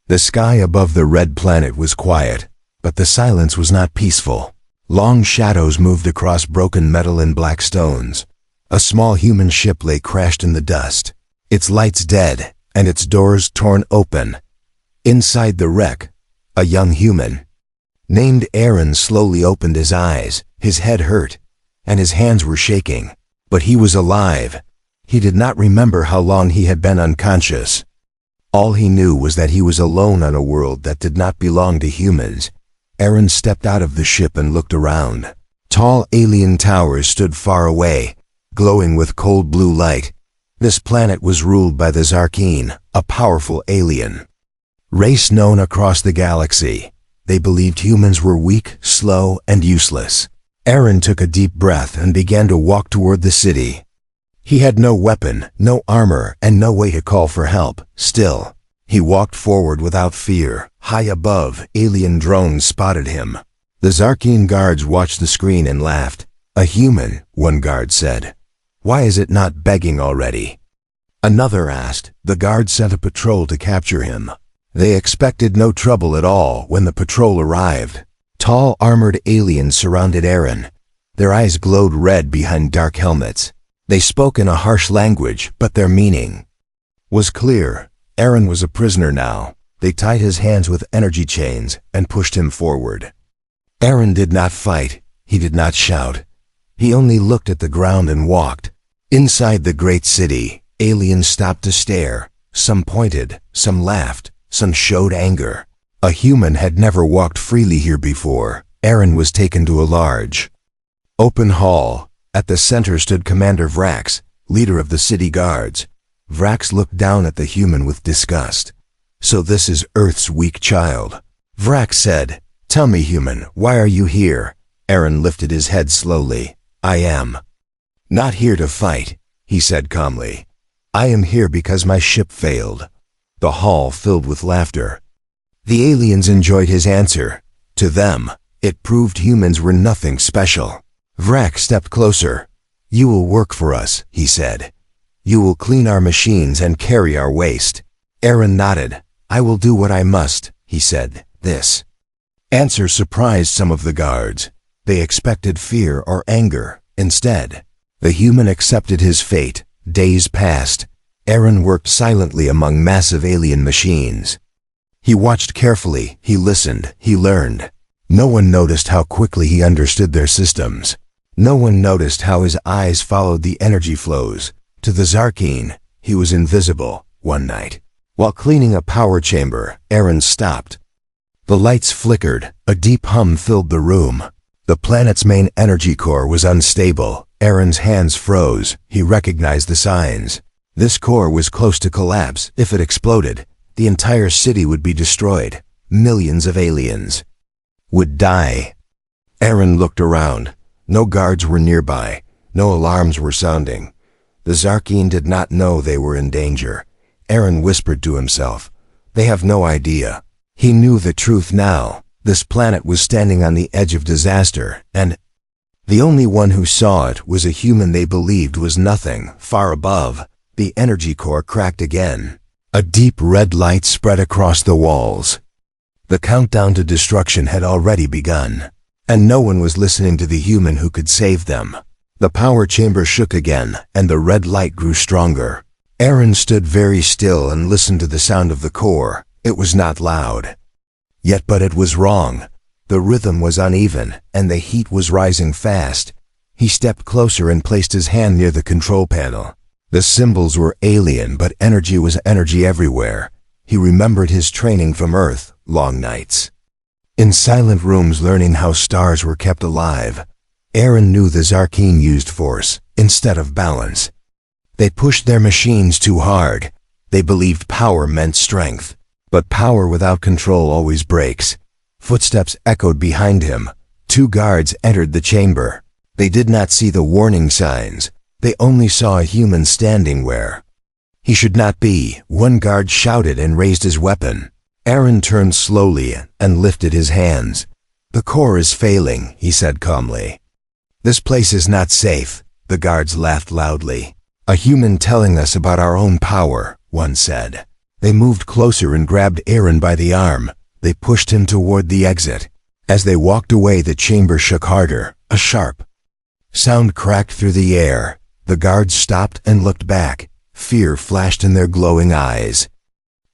The sky above the red planet was quiet, but the silence was not peaceful. Long shadows moved across broken metal and black stones. A small human ship lay crashed in the dust, its lights dead and its doors torn open. Inside the wreck, a young human named Aaron slowly opened his eyes. His head hurt, and his hands were shaking. But he was alive. He did not remember how long he had been unconscious. All he knew was that he was alone on a world that did not belong to humans. Aaron stepped out of the ship and looked around. Tall alien towers stood far away, glowing with cold blue light. This planet was ruled by the Zarkeen, a powerful alien race known across the galaxy. They believed humans were weak, slow, and useless. Aaron took a deep breath and began to walk toward the city. He had no weapon, no armor, and no way to call for help. Still, he walked forward without fear. High above, alien drones spotted him. The Zarkeen guards watched the screen and laughed. "A human," one guard said. "Why is it not begging already?" Another asked. The guard sent a patrol to capture him. They expected no trouble at all when the patrol arrived. Tall, armored aliens surrounded Aaron. Their eyes glowed red behind dark helmets. They spoke in a harsh language, but their meaning was clear. Aaron was a prisoner now. They tied his hands with energy chains and pushed him forward. Aaron did not fight. He did not shout. He only looked at the ground and walked. Inside the great city, aliens stopped to stare. Some pointed, some laughed, some showed anger. A human had never walked freely here before. Aaron was taken to a large, open hall. At the center stood Commander Vrax, leader of the city guards. Vrax looked down at the human with disgust. "So this is Earth's weak child." Vrax said, "Tell me, human, why are you here?" Aaron lifted his head slowly. "I am not here to fight," he said calmly. "I am here because my ship failed." The hall filled with laughter. The aliens enjoyed his answer. To them, it proved humans were nothing special. Vrax stepped closer. "You will work for us," he said. "You will clean our machines and carry our waste." Aaron nodded. "I will do what I must," he said. This answer surprised some of the guards. They expected fear or anger. Instead, the human accepted his fate. Days passed. Aaron worked silently among massive alien machines. He watched carefully, he listened, he learned. No one noticed how quickly he understood their systems. No one noticed how his eyes followed the energy flows. To the Zarkeen, he was invisible. One night, while cleaning a power chamber, Aaron stopped. The lights flickered. A deep hum filled the room. The planet's main energy core was unstable. Aaron's hands froze. He recognized the signs. This core was close to collapse. If it exploded, the entire city would be destroyed. Millions of aliens would die. Aaron looked around. No guards were nearby. No alarms were sounding. The Zarkeen did not know they were in danger. Aaron whispered to himself, "They have no idea." He knew the truth now. This planet was standing on the edge of disaster, and the only one who saw it was a human they believed was nothing. Far above, the energy core cracked again. A deep red light spread across the walls. The countdown to destruction had already begun, and no one was listening to the human who could save them. The power chamber shook again, and the red light grew stronger. Aaron stood very still and listened to the sound of the core. It was not loud. But it was wrong. The rhythm was uneven, and the heat was rising fast. He stepped closer and placed his hand near the control panel. The symbols were alien, but energy was energy everywhere. He remembered his training from Earth, long nights in silent rooms learning how stars were kept alive. Aaron knew the Zarkeen used force instead of balance. They pushed their machines too hard. They believed power meant strength, but power without control always breaks. Footsteps echoed behind him. Two guards entered the chamber. They did not see the warning signs. They only saw a human standing where he should not be. One guard shouted and raised his weapon. Aaron turned slowly and lifted his hands. "The core is failing," he said calmly. "This place is not safe." The guards laughed loudly. "A human telling us about our own power," one said. They moved closer and grabbed Aaron by the arm. They pushed him toward the exit. As they walked away, the chamber shook harder. A sharp sound cracked through the air. The guards stopped and looked back. Fear flashed in their glowing eyes.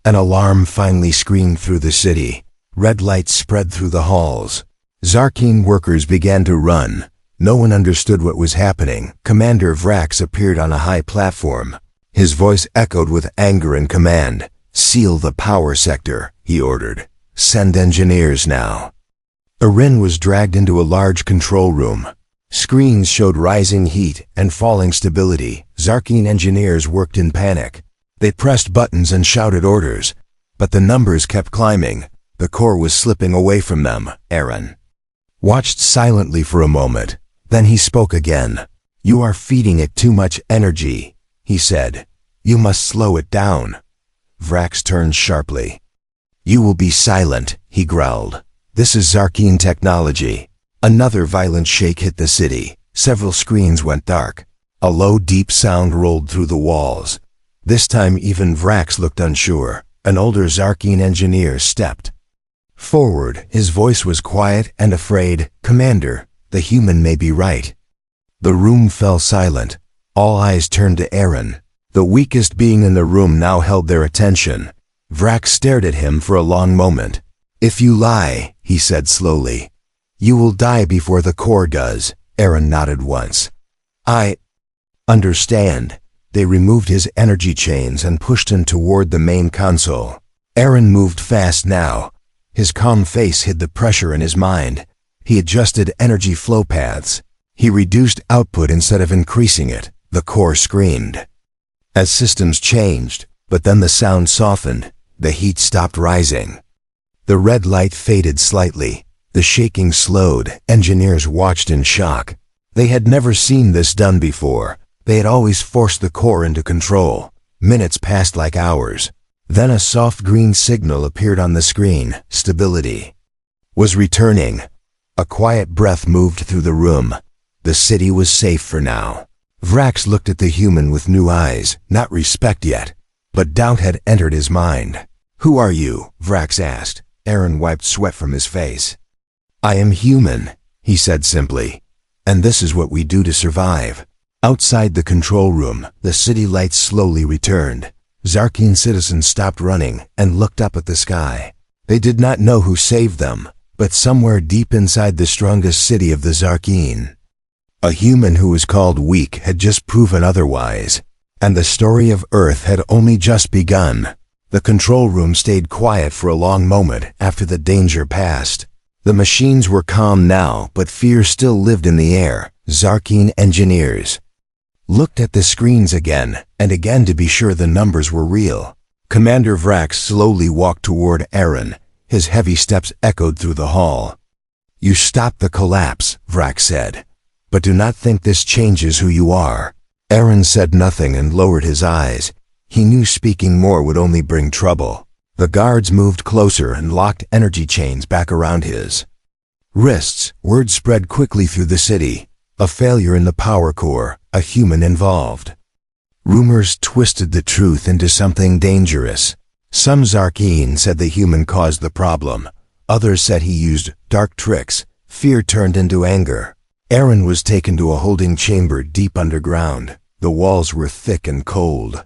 An alarm finally screamed through the city. Red lights spread through the halls. Zarkeen workers began to run. No one understood what was happening. Commander Vrax appeared on a high platform. His voice echoed with anger and command. "Seal the power sector," he ordered. "Send engineers now." Aaron was dragged into a large control room. Screens showed rising heat and falling stability. Zarkeen engineers worked in panic. They pressed buttons and shouted orders, but the numbers kept climbing. The core was slipping away from them. Aaron watched silently for a moment. Then he spoke again. "You are feeding it too much energy," he said. "You must slow it down." Vrax turned sharply. "You will be silent," he growled. "This is Zarkeen technology." Another violent shake hit the city. Several screens went dark. A low, deep sound rolled through the walls. This time even Vrax looked unsure. An older Zarkeen engineer stepped forward. His voice was quiet and afraid. "Commander, the human may be right." The room fell silent. All eyes turned to Aaron. The weakest being in the room now held their attention. Vrax stared at him for a long moment. "If you lie," he said slowly, "you will die before the core does." Aaron nodded once. "I understand." They removed his energy chains and pushed him toward the main console. Aaron moved fast now. His calm face hid the pressure in his mind. He adjusted energy flow paths. He reduced output instead of increasing it. The core screamed as systems changed, but then the sound softened. The heat stopped rising. The red light faded slightly. The shaking slowed. Engineers watched in shock. They had never seen this done before. They had always forced the core into control. Minutes passed like hours. Then a soft green signal appeared on the screen. Stability was returning. A quiet breath moved through the room. The city was safe for now. Vrax looked at the human with new eyes. Not respect yet, but doubt had entered his mind. "Who are you?" Vrax asked. Aaron wiped sweat from his face. "I am human," he said simply, "and this is what we do to survive." Outside the control room, the city lights slowly returned. Zarkeen citizens stopped running and looked up at the sky. They did not know who saved them, but somewhere deep inside the strongest city of the Zarkeen, a human who was called weak had just proven otherwise, and the story of Earth had only just begun. The control room stayed quiet for a long moment after the danger passed. The machines were calm now, but fear still lived in the air. Zarkeen engineers looked at the screens again and again to be sure the numbers were real. Commander Vrax slowly walked toward Aaron. His heavy steps echoed through the hall. "You stopped the collapse," Vrax said, "but do not think this changes who you are." Aaron said nothing and lowered his eyes. He knew speaking more would only bring trouble. The guards moved closer and locked energy chains back around his wrists. Word spread quickly through the city. A failure in the power core, a human involved. Rumors twisted the truth into something dangerous. Some Zarkeen said the human caused the problem. Others said he used dark tricks. Fear turned into anger. Aaron was taken to a holding chamber deep underground. The walls were thick and cold.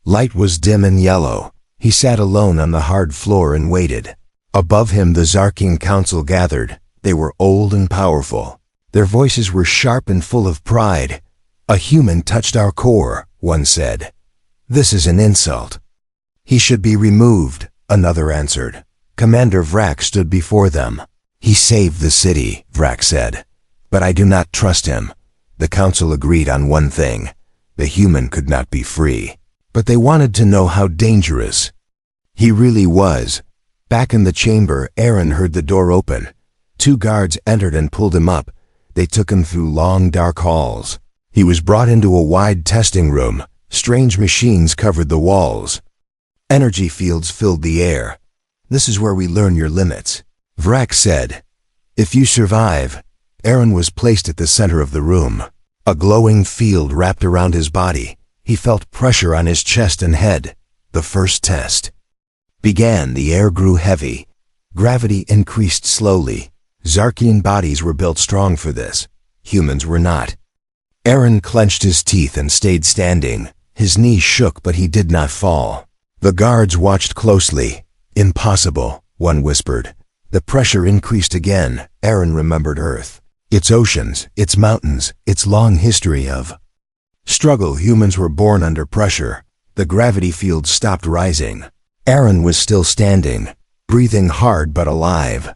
Light was dim and yellow. He sat alone on the hard floor and waited. Above him the Zarkeen council gathered. They were old and powerful. Their voices were sharp and full of pride. "A human touched our core," one said. "This is an insult. He should be removed," another answered. Commander Vrax stood before them. "He saved the city," Vrax said, "but I do not trust him." The council agreed on one thing. The human could not be free. But they wanted to know how dangerous he really was. Back in the chamber, Aaron heard the door open. Two guards entered and pulled him up. They took him through long, dark halls. He was brought into a wide testing room. Strange machines covered the walls. Energy fields filled the air. "This is where we learn your limits," Vrax said. "If you survive." Aaron was placed at the center of the room. A glowing field wrapped around his body. He felt pressure on his chest and head. The first test began. The air grew heavy. Gravity increased slowly. Zarkeen bodies were built strong for this. Humans were not. Aaron clenched his teeth and stayed standing. His knees shook, but he did not fall. The guards watched closely. Impossible, one whispered. The pressure increased again. Aaron remembered Earth. Its oceans, its mountains, its long history of struggle. Humans were born under pressure. The gravity field stopped rising. Aaron was still standing, breathing hard but alive.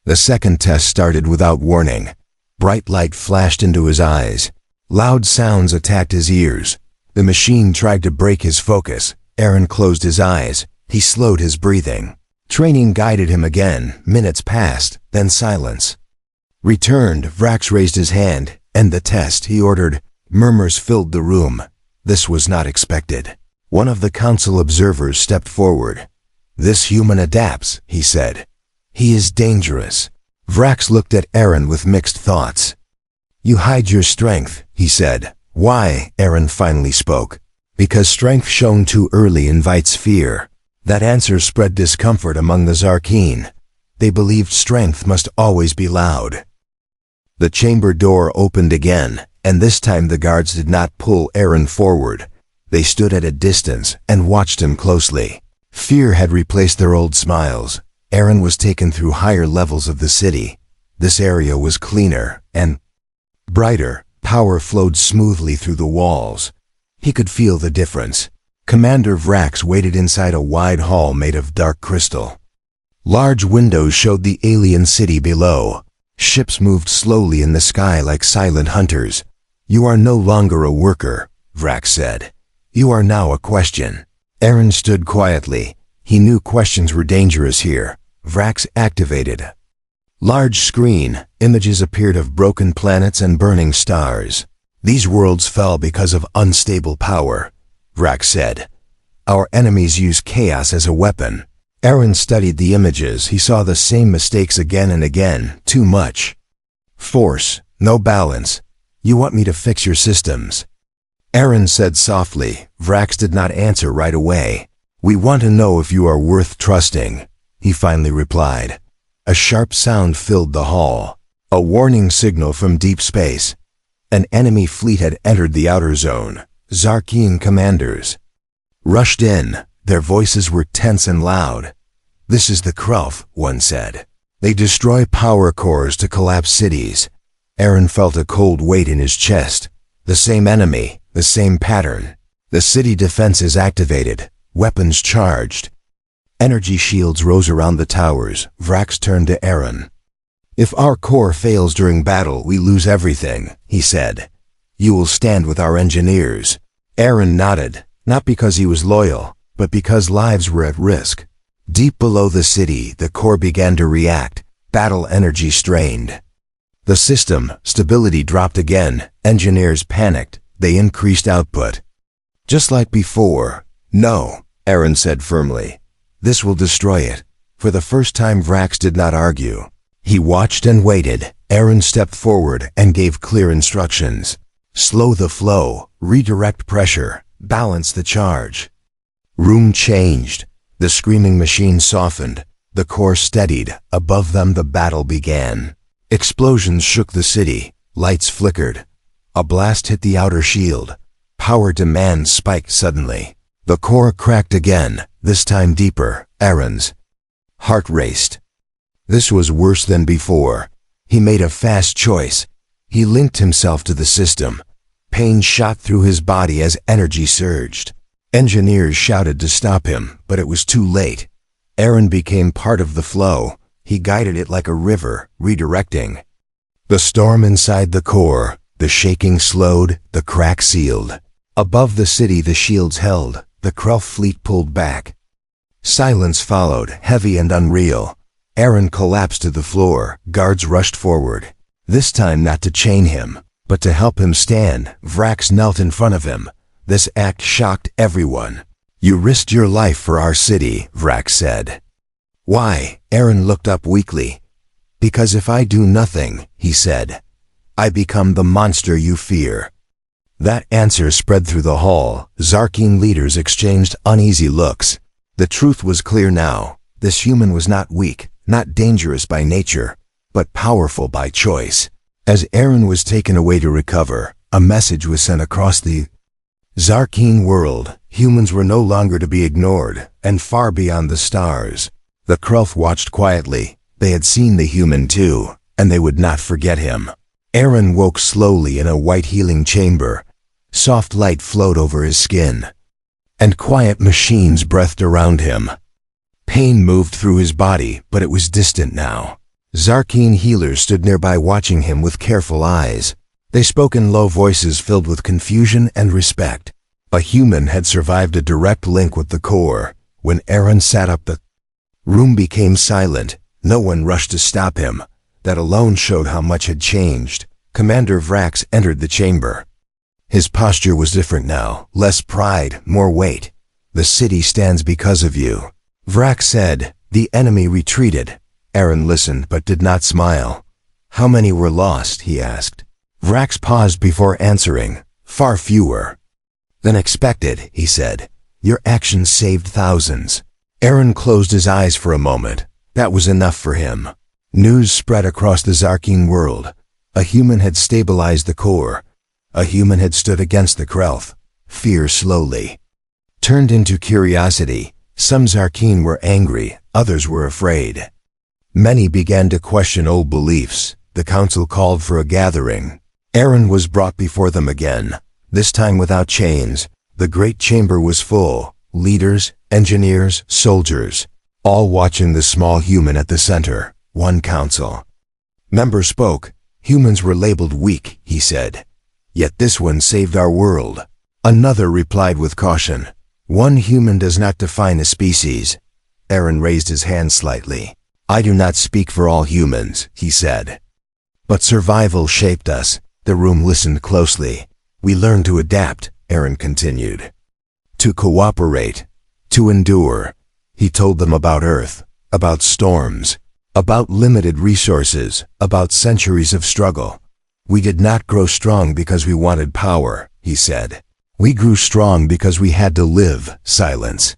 The second test started without warning. Bright light flashed into his eyes. Loud sounds attacked his ears. The machine tried to break his focus. Aaron closed his eyes. He slowed his breathing. Training guided him again. Minutes passed, then silence returned. Vrax raised his hand. "End the test," he ordered. Murmurs filled the room. This was not expected. One of the council observers stepped forward. "This human adapts," he said. "He is dangerous." Vrax looked at Aaron with mixed thoughts. "You hide your strength," he said. "Why?" Aaron finally spoke. "Because strength shown too early invites fear." That answer spread discomfort among the Zarkeen. They believed strength must always be loud. The chamber door opened again, and this time the guards did not pull Aaron forward. They stood at a distance and watched him closely. Fear had replaced their old smiles. Aaron was taken through higher levels of the city. This area was cleaner and brighter. Power flowed smoothly through the walls. He could feel the difference. Commander Vrax waited inside a wide hall made of dark crystal. Large windows showed the alien city below. Ships moved slowly in the sky like silent hunters. "You are no longer a worker," Vrax said. "You are now a question." Aaron stood quietly. He knew questions were dangerous here. Vrax activated. Large screen. Images appeared of broken planets and burning stars. "These worlds fell because of unstable power," Vrax said. "Our enemies use chaos as a weapon." Aaron studied the images. He saw the same mistakes again and again. Too much force, no balance. "You want me to fix your systems?" Aaron said softly. Vrax did not answer right away. "We want to know if you are worth trusting," he finally replied. A sharp sound filled the hall. A warning signal from deep space. An enemy fleet had entered the outer zone. Zarkeen commanders rushed in. Their voices were tense and loud. "This is the Krulf," one said. "They destroy power cores to collapse cities." Aaron felt a cold weight in his chest. The same enemy, the same pattern. The city defenses activated. Weapons charged. Energy shields rose around the towers. Vrax turned to Aaron. "If our core fails during battle, we lose everything," he said. "You will stand with our engineers." Aaron nodded, not because he was loyal, but because lives were at risk. Deep below the city, the core began to react. Battle energy strained. The system stability dropped again. Engineers panicked. They increased output. "Just like before." "No," Aaron said firmly. "This will destroy it." For the first time, Vrax did not argue. He watched and waited. Aaron stepped forward and gave clear instructions. "Slow the flow, redirect pressure, balance the charge." Room changed. The screaming machine softened. The core steadied. Above them the battle began. Explosions shook the city. Lights flickered. A blast hit the outer shield. Power demand spiked suddenly. The core cracked again, this time deeper. Aaron's heart raced. This was worse than before. He made a fast choice. He linked himself to the system. Pain shot through his body as energy surged. Engineers shouted to stop him, but it was too late. Aaron became part of the flow. He guided it like a river, redirecting. The storm inside the core, the shaking slowed, the crack sealed. Above the city the shields held. The Krulf fleet pulled back. Silence followed, heavy and unreal. Aaron collapsed to the floor. Guards rushed forward. This time not to chain him, but to help him stand. Vrax knelt in front of him. This act shocked everyone. "You risked your life for our city," Vrax said. "Why?" Aaron looked up weakly. "Because if I do nothing," he said, "I become the monster you fear." That answer spread through the hall. Zarkeen leaders exchanged uneasy looks. The truth was clear now. This human was not weak, not dangerous by nature, but powerful by choice. As Aaron was taken away to recover, a message was sent across the Zarkeen world. Humans were no longer to be ignored, and far beyond the stars. The Krelf watched quietly. They had seen the human too, and they would not forget him. Aaron woke slowly in a white healing chamber. Soft light flowed over his skin, and quiet machines breathed around him. Pain moved through his body, but it was distant now. Zarkeen healers stood nearby watching him with careful eyes. They spoke in low voices filled with confusion and respect. A human had survived a direct link with the core. When Aaron sat up, the room became silent. No one rushed to stop him. That alone showed how much had changed. Commander Vrax entered the chamber. His posture was different now, less pride, more weight. "The city stands because of you," Vrax said. The enemy retreated. Aaron listened but did not smile. "How many were lost?" he asked. Vrax paused before answering. "Far fewer than expected," he said. "Your actions saved thousands." Aaron closed his eyes for a moment. That was enough for him. News spread across the Zarkeen world. A human had stabilized the core. A human had stood against the Krelf. Fear slowly turned into curiosity. Some Zarkeen were angry, others were afraid. Many began to question old beliefs. The council called for a gathering. Aaron was brought before them again, this time without chains. The great chamber was full. Leaders, engineers, soldiers, all watching the small human at the center. One council member spoke. "Humans were labeled weak," he said. "Yet this one saved our world." Another replied with caution. "One human does not define a species." Aaron raised his hand slightly. "I do not speak for all humans," he said. "But survival shaped us." The room listened closely. "We learned to adapt," Aaron continued. "To cooperate, to endure." He told them about Earth, about storms, about limited resources, about centuries of struggle. "We did not grow strong because we wanted power," he said. "We grew strong because we had to live." Silence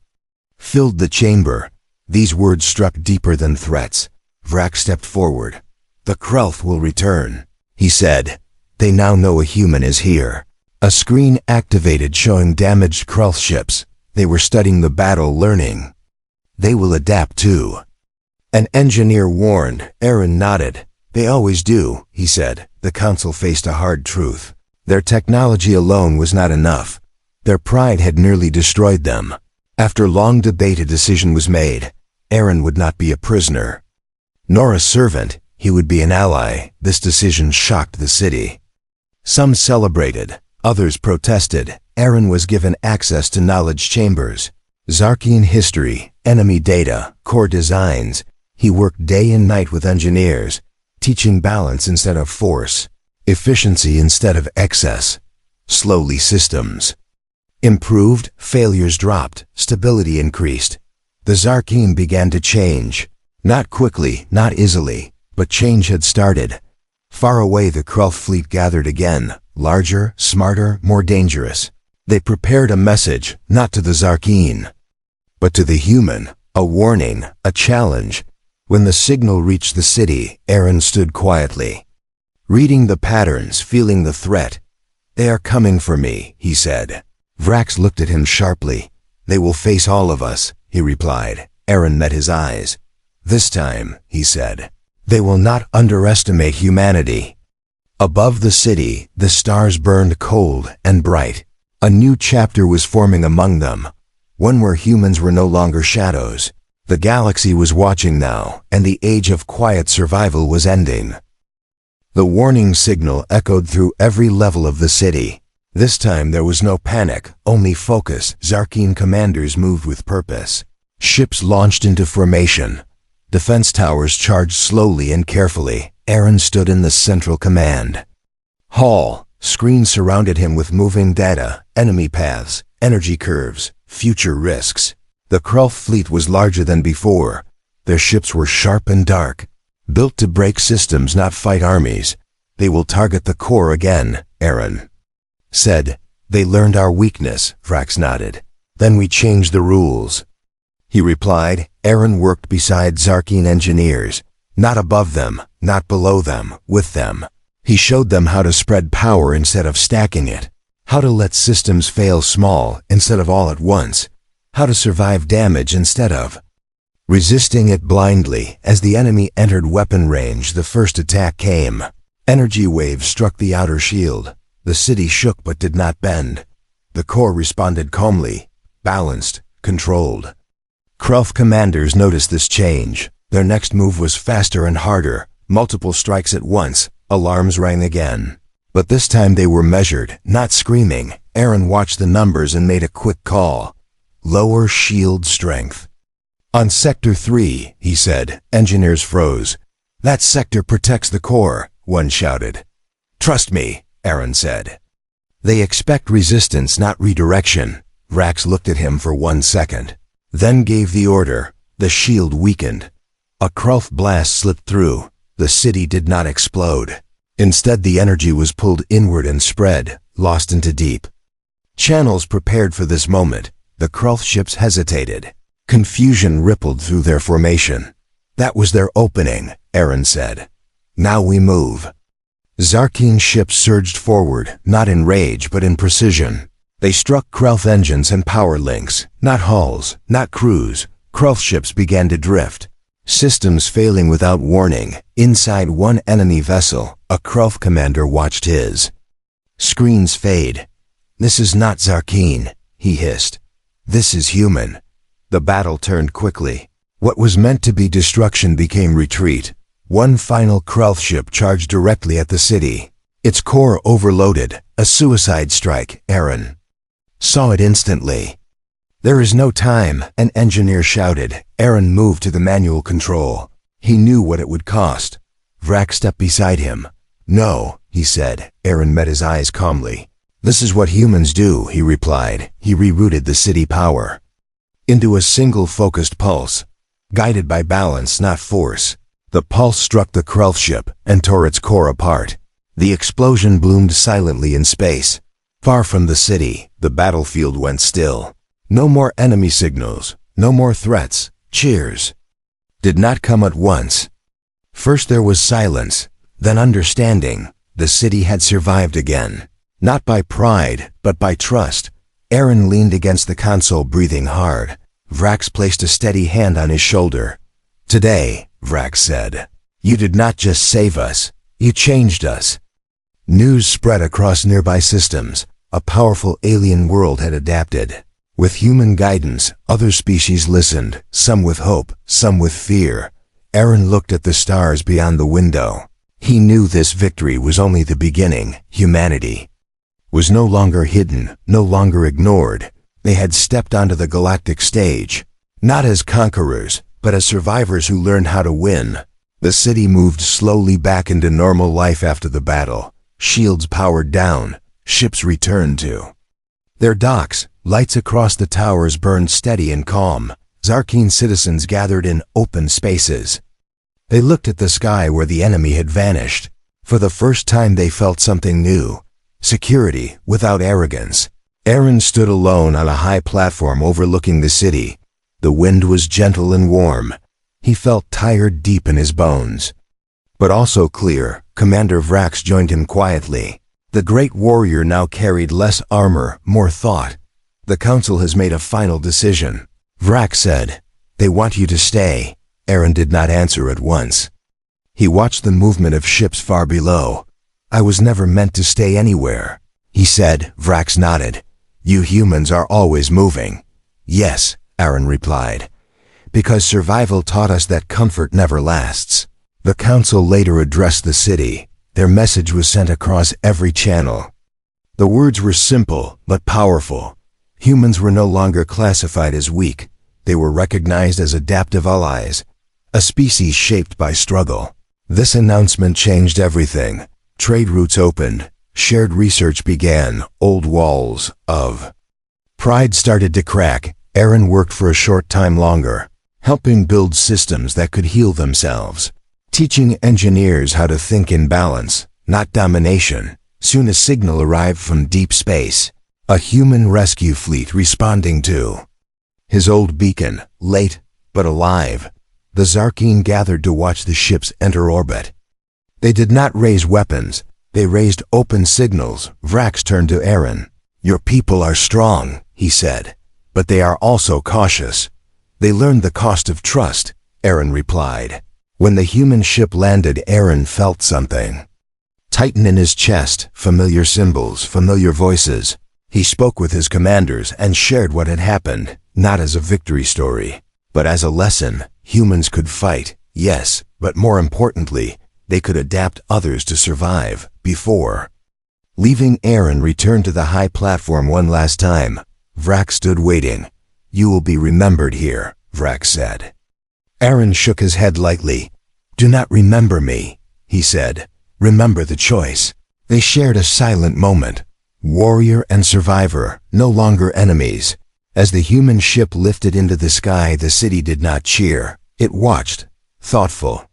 filled the chamber. These words struck deeper than threats. Vrax stepped forward. "The Krelf will return," he said. "They now know a human is here." A screen activated showing damaged Krelf ships. They were studying the battle, learning. "They will adapt too," an engineer warned. Aaron nodded. "They always do," he said. The council faced a hard truth. Their technology alone was not enough. Their pride had nearly destroyed them. After long debate, a decision was made. Aaron would not be a prisoner, nor a servant. He would be an ally. This decision shocked the city. Some celebrated, others protested. Aaron was given access to knowledge chambers, Zarkeen history, enemy data, core designs. He worked day and night with engineers, teaching balance instead of force, efficiency instead of excess. Slowly systems improved, failures dropped, stability increased. The Zarkeen began to change. Not quickly, not easily, but change had started. Far away, the Krelf fleet gathered again, larger, smarter, more dangerous. They prepared a message, not to the Zarkeen, but to the human, a warning, a challenge. When the signal reached the city, Aaron stood quietly, reading the patterns, feeling the threat. "They are coming for me," he said. Vrax looked at him sharply. "They will face all of us," he replied. Aaron met his eyes. "This time," he said, "they will not underestimate humanity." Above the city, the stars burned cold and bright. A new chapter was forming among them, one where humans were no longer shadows. The galaxy was watching now, and the age of quiet survival was ending. The warning signal echoed through every level of the city. This time there was no panic, only focus. Zarkeen commanders moved with purpose. Ships launched into formation. Defense towers charged slowly and carefully. Aaron stood in the central command hall. Screens surrounded him with moving data, enemy paths, energy curves, future risks. The Krelf fleet was larger than before. Their ships were sharp and dark, built to break systems, not fight armies. "They will target the core again," Aaron said, "They learned our weakness," Vrax nodded. "Then we changed the rules." He replied, "Aaron worked beside Zarkeen engineers, not above them, not below them, with them. He showed them how to spread power instead of stacking it, how to let systems fail small instead of all at once, how to survive damage instead of resisting it blindly." As the enemy entered weapon range, the first attack came. Energy waves struck the outer shield. The city shook but did not bend. The core responded calmly, balanced, controlled. Krelf commanders noticed this change. Their next move was faster and harder. Multiple strikes at once. Alarms rang again. But this time they were measured, not screaming. Aaron watched the numbers and made a quick call. Lower shield strength. "On Sector 3, he said. Engineers froze. "That sector protects the core," one shouted. "Trust me," Aaron said. "They expect resistance, not redirection." Vrax looked at him for 1 second, then gave the order. The shield weakened. A Krelf blast slipped through. The city did not explode. Instead, the energy was pulled inward and spread, lost into deep channels prepared for this moment. The Krelf ships hesitated. Confusion rippled through their formation. "That was their opening," Aaron said. "Now we move." Zarkeen ships surged forward, not in rage but in precision. They struck Krelf engines and power links, not hulls, not crews. Krelf ships began to drift, systems failing without warning. Inside one enemy vessel, a Krelf commander watched his screens fade. "This is not Zarkeen," he hissed. "This is human." The battle turned quickly. What was meant to be destruction became retreat. One final Krelf ship charged directly at the city. Its core overloaded, a suicide strike. Aaron saw it instantly. "There is no time," an engineer shouted. Aaron moved to the manual control. He knew what it would cost. Vrax stepped beside him. "No," he said. Aaron met his eyes calmly. "This is what humans do," he replied. He rerouted the city power into a single focused pulse, guided by balance, not force. The pulse struck the Krelf ship and tore its core apart. The explosion bloomed silently in space. Far from the city, the battlefield went still. No more enemy signals, no more threats. Cheers did not come at once. First there was silence, then understanding. The city had survived again. Not by pride, but by trust. Aaron leaned against the console, breathing hard. Vrax placed a steady hand on his shoulder. "Today," Vrax said, "you did not just save us, you changed us." News spread across nearby systems. A powerful alien world had adapted. With human guidance, other species listened, some with hope, some with fear. Aaron looked at the stars beyond the window. He knew this victory was only the beginning. Humanity was no longer hidden, no longer ignored. They had stepped onto the galactic stage, not as conquerors, but as survivors who learned how to win. The city moved slowly back into normal life after the battle. Shields powered down, ships returned to their docks. Lights across the towers burned steady and calm. Zarkeen citizens gathered in open spaces. They looked at the sky where the enemy had vanished. For the first time they felt something new. Security without arrogance. Aaron stood alone on a high platform overlooking the city. The wind was gentle and warm. He felt tired deep in his bones, but also clear. Commander Vrax joined him quietly. The great warrior now carried less armor, more thought. "The council has made a final decision," Vrax said. "They want you to stay." Aaron did not answer at once. He watched the movement of ships far below. "I was never meant to stay anywhere," he said. Vrax nodded. "You humans are always moving." "Yes," Aaron replied, "because survival taught us that comfort never lasts." The council later addressed the city. Their message was sent across every channel. The words were simple but powerful. Humans were no longer classified as weak. They were recognized as adaptive allies, a species shaped by struggle. This announcement changed everything. Trade routes opened. Shared research began. Old walls of pride started to crack. Aaron worked for a short time longer, helping build systems that could heal themselves, teaching engineers how to think in balance, not domination. Soon a signal arrived from deep space. A human rescue fleet responding to his old beacon, late but alive. The Zarkeen gathered to watch the ships enter orbit. They did not raise weapons. They raised open signals. Vrax turned to Aaron. "Your people are strong," he said, "but they are also cautious. They learned the cost of trust," Aaron replied. When the human ship landed, Aaron felt something tighten in his chest, familiar symbols, familiar voices. He spoke with his commanders and shared what had happened, not as a victory story, but as a lesson. Humans could fight, yes, but more importantly, they could adapt others to survive. Before leaving, Aaron returned to the high platform one last time. Vrax stood waiting. "You will be remembered here," Vrax said. Aaron shook his head lightly. "Do not remember me," he said. "Remember the choice." They shared a silent moment. Warrior and survivor, no longer enemies. As the human ship lifted into the sky, the city did not cheer. It watched, thoughtful.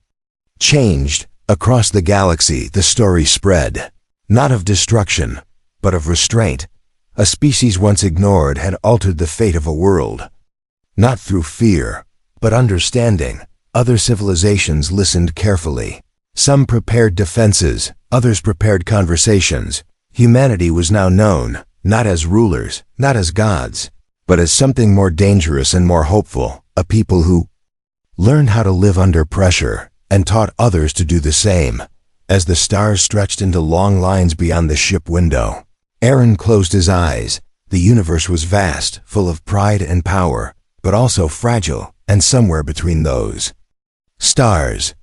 Changed. Across the galaxy, the story spread. Not of destruction, but of restraint. A species once ignored had altered the fate of a world. Not through fear, but understanding. Other civilizations listened carefully. Some prepared defenses, others prepared conversations. Humanity was now known, not as rulers, not as gods, but as something more dangerous and more hopeful, a people who learned how to live under pressure and taught others to do the same. As the stars stretched into long lines beyond the ship window, Aaron closed his eyes. The universe was vast, full of pride and power, but also fragile, and somewhere between those stars,